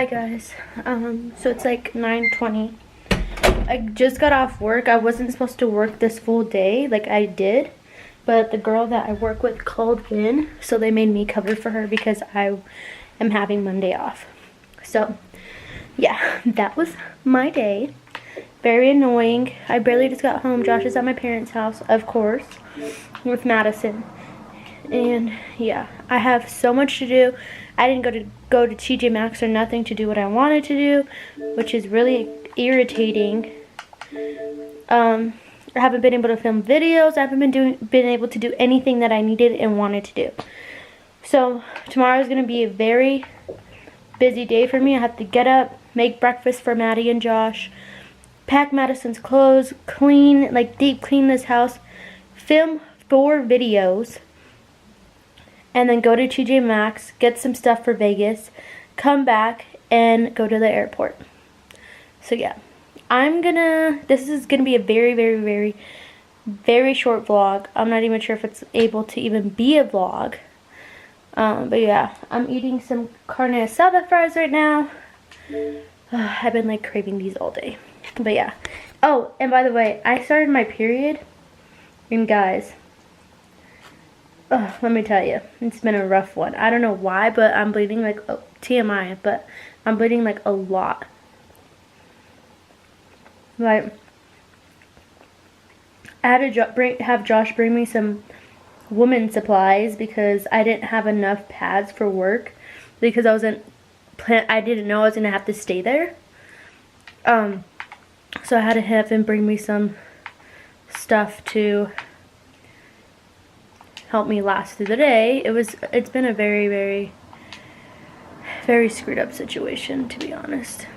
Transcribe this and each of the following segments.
Hi guys. So it's like 9:20. I just got off work. I wasn't supposed to work this full day like I did, but the girl that I work with called in, so they made me cover for her because I am having Monday off. So yeah, that was my day. Very annoying. I barely just got home. Josh is at my parents' house, of course, with Madison. And yeah, I have so much to do. I didn't go to TJ Maxx or nothing to do what I wanted to do, which is really irritating. I haven't been able to film videos. I haven't been able to do anything that I needed and wanted to do. So tomorrow is going to be a very busy day for me. I have to get up, make breakfast for Maddie and Josh, pack Madison's clothes, clean, like deep clean this house, film 4 videos, and then go to TJ Maxx, get some stuff for Vegas, come back, and go to the airport. So yeah, this is gonna be a very, very, very, very short vlog. I'm not even sure if it's able to even be a vlog. But yeah, I'm eating some carne asada fries right now. I've been like craving these all day. But yeah. Oh, and by the way, I started my period. And guys, let me tell you, it's been a rough one. I don't know why, but I'm bleeding like, TMI, but I'm bleeding like a lot. Like, I had to have Josh bring me some woman supplies because I didn't have enough pads for work because I didn't know I was gonna have to stay there. So I had to have him bring me some stuff to help me last through the day. It's been a very, very, very screwed up situation, to be honest.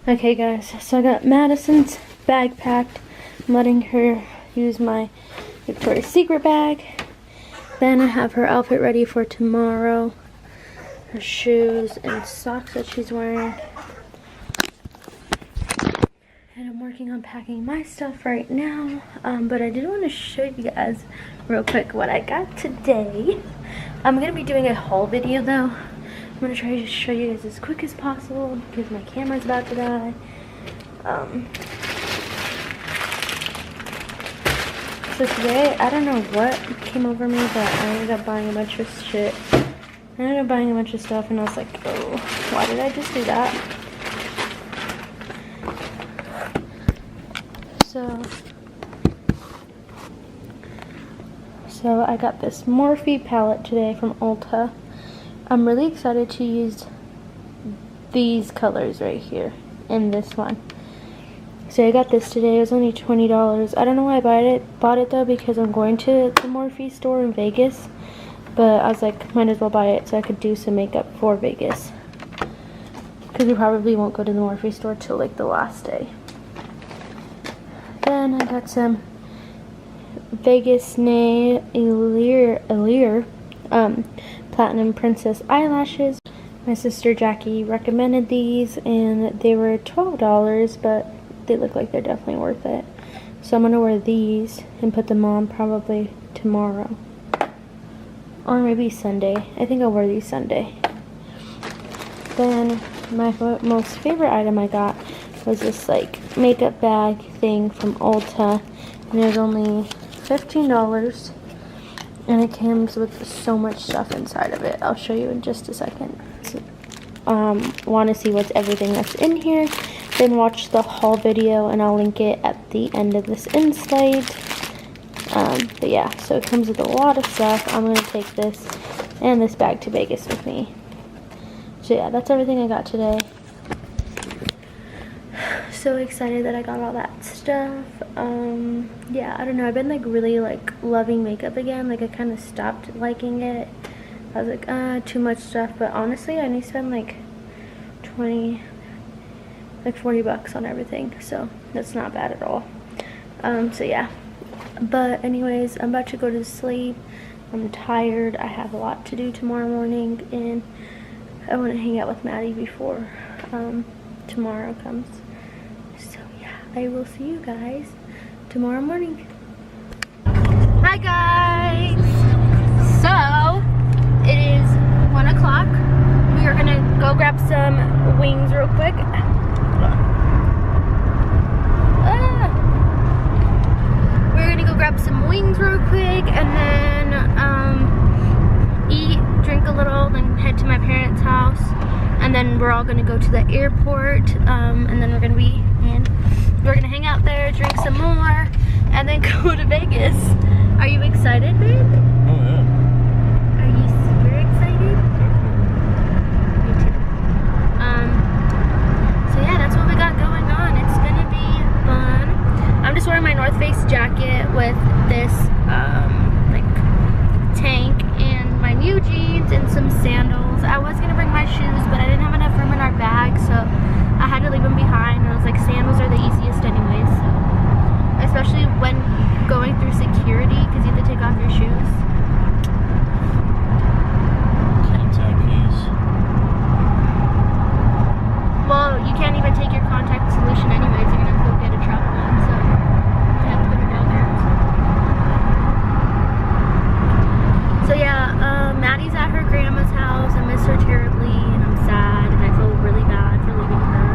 Okay guys, so I got Madison's bag packed. I'm letting her use my Victoria's Secret bag. Then I have her outfit ready for tomorrow. Her shoes and socks that she's wearing. And I'm working on packing my stuff right now. But I did want to show you guys real quick what I got today. I'm going to be doing a haul video though. I'm going to try to show you guys as quick as possible because my camera's about to die. So today, I don't know what came over me, but I ended up buying a bunch of shit. I ended up buying a bunch of stuff and I was like, oh, why did I just do that? So I got this Morphe palette today from Ulta. I'm really excited to use these colors right here in this one. So I got this today. It was only $20. I don't know why I bought it though, because I'm going to the Morphe store in Vegas. But I was like, might as well buy it so I could do some makeup for Vegas. Because we probably won't go to the Morphe store till like the last day. Then I got some Vegas Allure Platinum Princess eyelashes. My sister Jackie recommended these and they were $12, but they look like they're definitely worth it. So I'm gonna wear these and put them on probably tomorrow. Or maybe Sunday. I think I'll wear these Sunday. Then my most favorite item I got was this like makeup bag thing from Ulta. And it was only $15. And it comes with so much stuff inside of it. I'll show you in just a second. Want to see what's everything that's in here, then watch the haul video and I'll link it at the end of this slide. But yeah, so it comes with a lot of stuff. I'm going to take this and this bag to Vegas with me. So yeah, that's everything I got today. So excited that I got all that stuff. Yeah, I don't know, I've been like really like loving makeup again. Like I kind of stopped liking it. I was like, too much stuff, but honestly I need to spend like 40 bucks on everything, so that's not bad at all. So yeah, but anyways, I'm about to go to sleep. I'm tired. I have a lot to do tomorrow morning and I want to hang out with Maddie before tomorrow comes. So yeah, I will see you guys tomorrow morning. Hi guys! So, it is 1 o'clock. We are gonna go grab some wings real quick. We're gonna go grab some wings real quick and then eat, drink a little, then head to my parents' house. And then we're all gonna go to the airport, and then we're gonna hang out there, drink some more, and then go to Vegas. Are you excited, babe? Oh yeah. Are you super excited? Me too. So yeah, that's what we got going on. It's gonna be fun. I'm just wearing my North Face jacket with this like tank and my new jeans and some sandals. I was gonna bring my shoes, but I didn't have enough room in our bag, so I had to leave them behind. And I was like, sandals are the easiest anyways, so. Especially when going through security, because you have to take off your shoes. Contact keys. Well, you can't even take your contact solution anyways. You're gonna have to go get a travel one, so I have to put it down there. So yeah, Maddie's at her grandma's house. I miss her terribly, and I'm sad, and I feel really bad for leaving her.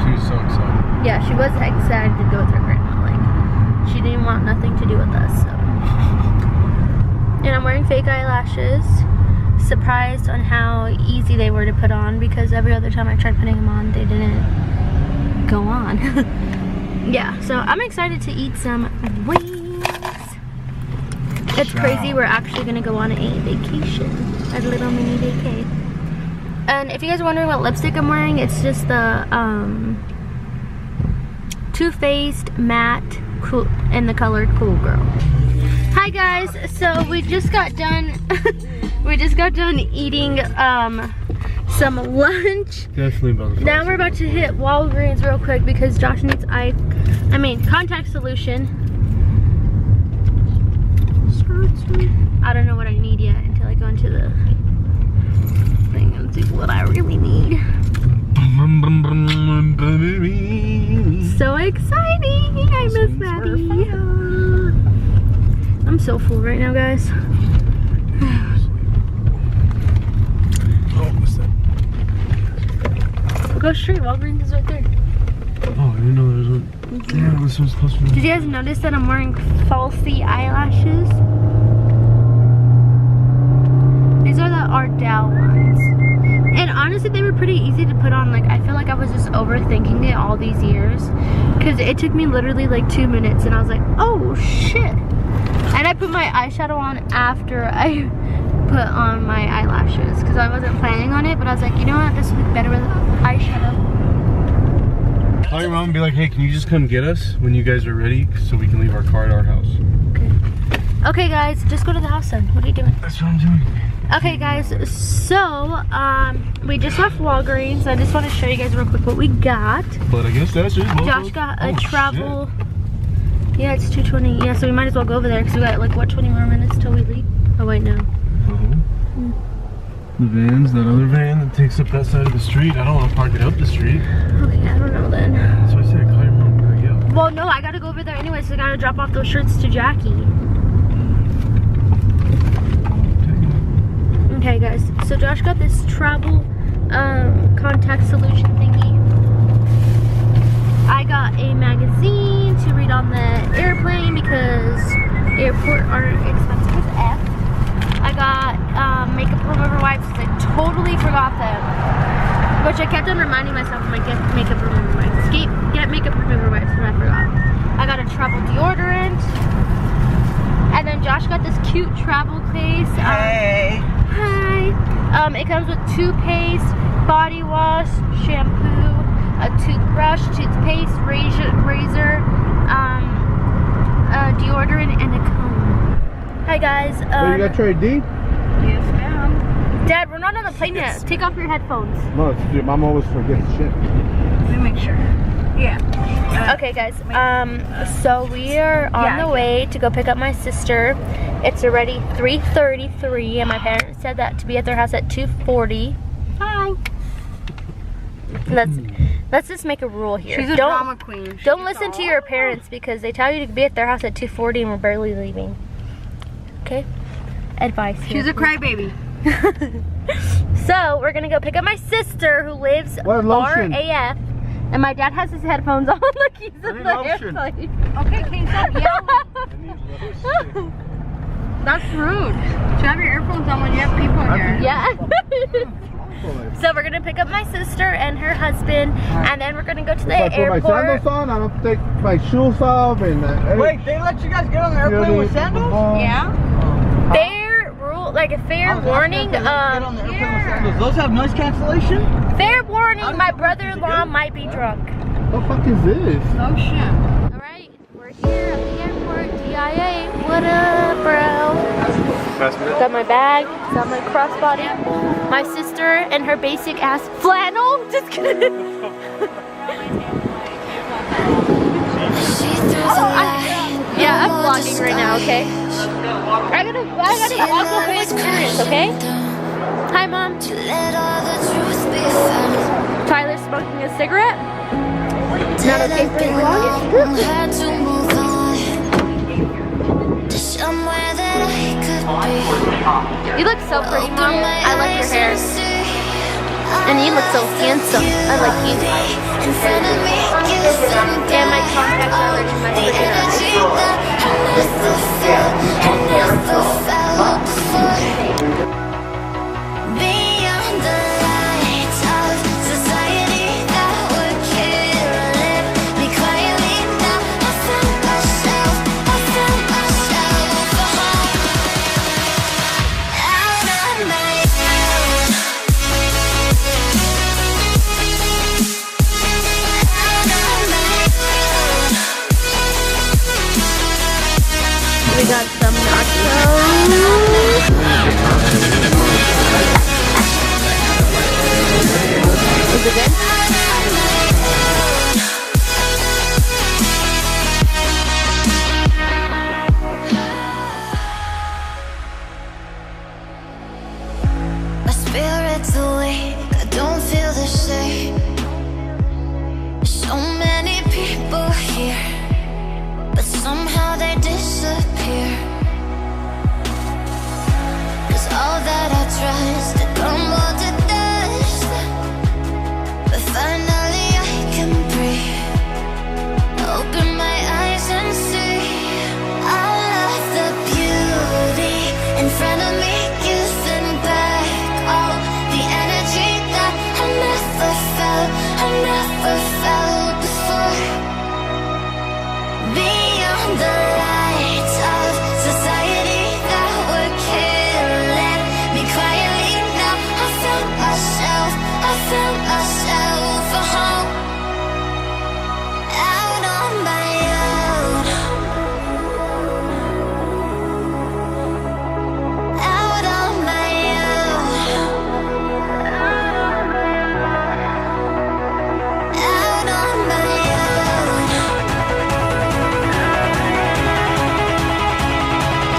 She was so excited. Yeah, she was excited to go with her grandma. Like, she didn't want nothing to do with us, so. And I'm wearing fake eyelashes. Surprised on how easy they were to put on, because every other time I tried putting them on, they didn't go on. Yeah, so I'm excited to eat some wings. It's crazy, we're actually gonna go on a vacation. A little mini vacay. And if you guys are wondering what lipstick I'm wearing, it's just the Too Faced Matte Cool in the color Cool Girl. Hi guys, so we just got done eating some lunch. Definitely about to. Now we're about to hit Walgreens real quick because Josh needs contact solution. I don't know what I need yet until I go into the thing and see what I really need. So exciting! I miss Maddie. I'm so full right now, guys. Oh, what's that? Go straight. Walgreens is right there. Oh, I didn't know there was one. Yeah, this one's close to me. Did you guys notice that I'm wearing falsy eyelashes? These are the Ardell ones. And honestly, they were pretty easy to put on. Like, I feel like I was just overthinking it all these years. Because it took me literally like 2 minutes and I was like, oh shit. And I put my eyeshadow on after I put on my eyelashes. Because I wasn't planning on it, but I was like, you know what, this would be better with eyeshadow. Call your mom and be like, hey, can you just come get us when you guys are ready so we can leave our car at our house? Okay. Okay guys, just go to the house then. What are you doing? That's what I'm doing. Okay guys, so we just left Walgreens. I just want to show you guys real quick what we got. But I guess that's it. Josh got a travel. Shit. Yeah, it's 2:20. Yeah, so we might as well go over there because we got like what, 20 more minutes till we leave. Oh wait, no. The van's that other van that takes up that side of the street. I don't want to park it up the street. Okay, I don't know then. That's why I said call your mom and be like, yeah. Well, no, I gotta go over there anyway, so I gotta drop off those shirts to Jackie. Okay guys, so Josh got this travel contact solution thingy. I got a magazine to read on the airplane because airport are expensive as F. I got makeup remover wipes because I totally forgot them. Which I kept on reminding myself of my get makeup remover wipes. Get makeup remover wipes and I forgot. I got a travel deodorant. And then Josh got this cute travel case. Hey. Hi. It comes with toothpaste, body wash, shampoo, a toothbrush, toothpaste, razor, deodorant, and a comb. Hi guys. Oh, you got tray D? Yes, ma'am. Dad, we're not on the plane yet. Take off your headphones. No, dude, Mom always forgets shit. Let me make sure. Yeah. Okay guys, so we are on the way to go pick up my sister. It's already 3:33 and my parents said that to be at their house at 2:40. Hi. Let's just make a rule here. She's a drama queen. Don't listen to your parents because they tell you to be at their house at 2:40 and we're barely leaving. Okay? Advice here. She's a crybaby. So we're gonna go pick up my sister who lives What far lotion? AF. And my dad has his headphones on. Look, he's in need the lotion. airplane. Okay, can you stop yelling? That's rude. You have your earphones on when you have people here. Yeah. So we're gonna pick up my sister and her husband, and then we're gonna go to the If I put my airport. sandals on, I don't take my shoes off, and Wait, they let you guys get on the airplane with sandals? Yeah. Fair rule, like a fair warning. Get on the airplane with sandals. Those have noise cancellation? Fair warning. My brother-in-law might be drunk. What the fuck is this? Oh shit. All right, we're here at the airport. DIA. What up, bro? Got my bag. Got my crossbody. My sister and her basic ass flannel. Just kidding. Yeah, I'm vlogging right now, okay? I gotta vlog the whole experience, okay? Hi, Mom. Tyler's smoking a cigarette. Not okay for you, You look so pretty, Mom. I like your hair. And you look so handsome. I like you. And my contacts are already in my Beyond the lights of society that would kill it, me quietly now. I found myself out on my own. We got some nachos. Is it good? My spirit's awake, I don't feel the same. So many people here, but somehow they disappear. 'Cause all that I trust to crumble to dust, but finally I can breathe. Open my eyes and see all of the beauty in front of me, giving back all the energy that I never felt before. Beyond the lights of society that would kill it, me quietly now. I found myself a home. Out on my own. Out on my own. Out on my own.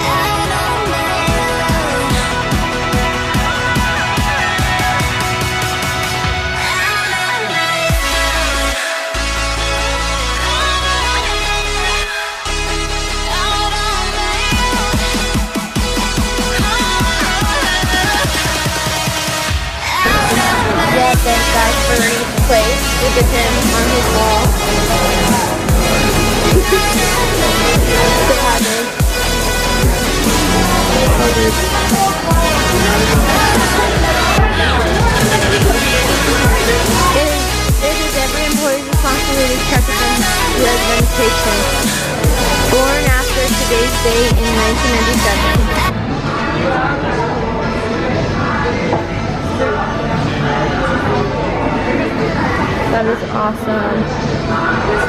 Out on my own. Yeah, thanks guys for reading the place. Look at him on his wall. Say hi, babe. It is every employee's responsibility to check them who has medication. Born after today's date in 1997. That is awesome.